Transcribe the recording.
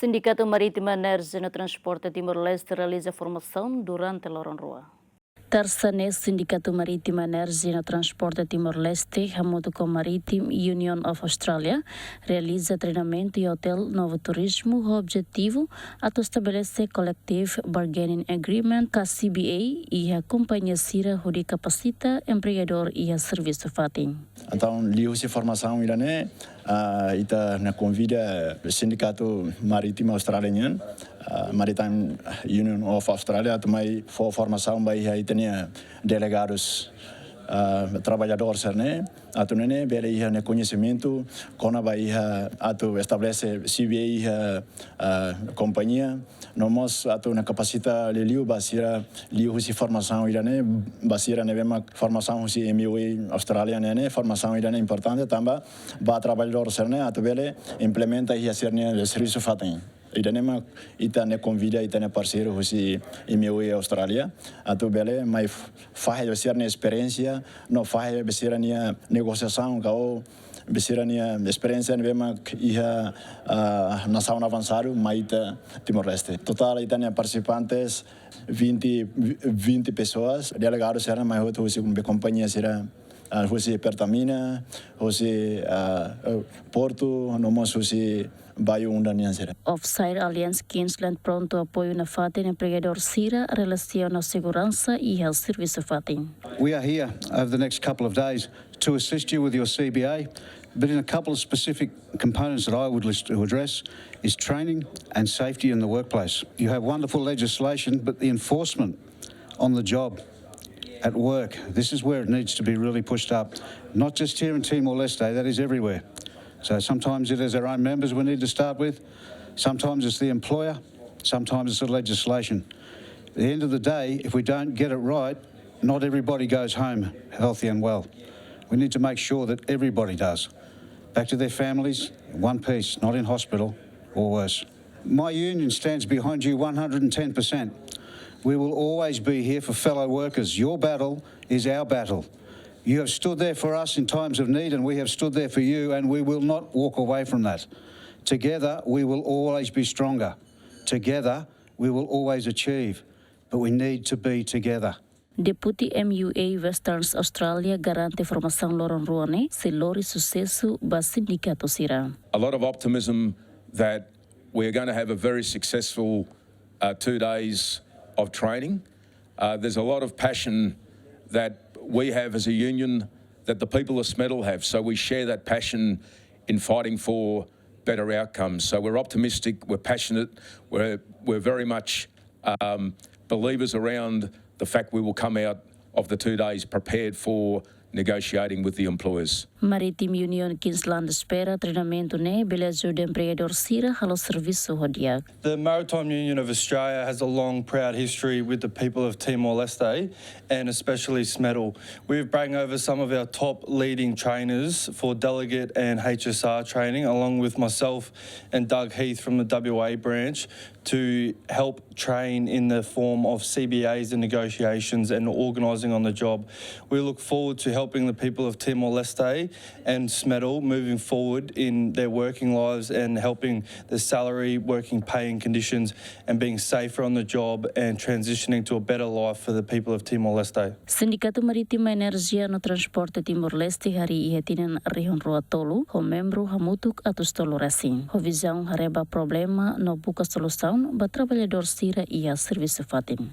Sindikatu Marítima Enérjia no Transporte Timor-Leste Realiza Formasaun Durante Loron Rua. Terceira Sindikatu Marítima Enérjia no Transporte Timor-Leste Realiza Maritime Union of Australia realiza treinamento e hotel Novo Turismo. O objetivo é estabelecer Collective Bargaining Agreement com a CBA e a companhia Sira que capacita empregador e a serviço fatim. Então, Realiza Formasaun Durante ita na convida Sindikatu Marítima Australian Maritime Union of Australia também for formação vai aí tenha delegados trabalhadores né atu nene bele ia ne conhecimento quando vai atu estabelece CBA companhia nomos atu na capacita liu basira liu si formação irane basira nevema formação si MOE Australia né formação irane importante também ba trabalhadores né atu bele implementa ia ser ne serviço fatem Idanema ita ne convida ita ne parceiro hosi MOE Australia atu bele mai fahe besir ne experiência no fahe besir ne negociação kao besir ne experiência nevema ia nação avançado maita Timor-Leste total ita ne participantes 20 pessoas delegados eram mais outro hosi companhia será hosi Pertamina hosi Porto nomos hosi Offside Alliance Queensland pronto apoio na FATEN empregador Sira relaciona segurança e ao serviço FATEN. We are here over the next couple of days to assist you with your CBA, but in a couple of specific components that I would list to address is training and safety in the workplace. You have wonderful legislation, but the enforcement on the job at work, this is where it needs to be really pushed up. Not just here in Timor-Leste, that is everywhere. So sometimes it is our own members we need to start with, sometimes it's the employer, sometimes it's the legislation. At the end of the day, if we don't get it right, not everybody goes home healthy and well. We need to make sure that everybody does. Back to their families, in one piece, not in hospital or worse. My union stands behind you 110%. We will always be here for fellow workers. Your battle is our battle. You have stood there for us in times of need, and we have stood there for you, and we will not walk away from that. Together, we will always be stronger. Together, we will always achieve, but we need to be together. Deputy MUA Western Australia garante Formasaun Loron Rua se lori sucesso ba Sindikatu Sira. A lot of optimism that we're going to have a very successful 2 days of training. There's a lot of passion that we have as a union that the people of Smedal have. So we share that passion in fighting for better outcomes. So we're optimistic, we're passionate, we're very much believers around the fact we will come out of the 2 days prepared for negotiating with the employers. Maritime Union Queensland espera treinamento bila ajuda empregador Sira halo serviço hodiak. The Maritime Union of Australia has a long, proud history with the people of Timor-Leste and especially Smedal. We've brought over some of our top leading trainers for delegate and HSR training, along with myself and Doug Heath from the WA branch, to help train in the form of CBAs and negotiations and organising on the job. We look forward to helping the people of Timor-Leste and Smedal moving forward in their working lives and helping the salary, working pay and conditions and being safer on the job and transitioning to a better life for the people of Timor-Leste. Sindikatu Marítima Enérjia no Transporte Timor-Leste hari ihetinan Rihon Rua Tolu, ho membro hamutuk atus tolu resin. Ho visão hareba problema no buka solução ba trabalhador Sira e a serviço fatim.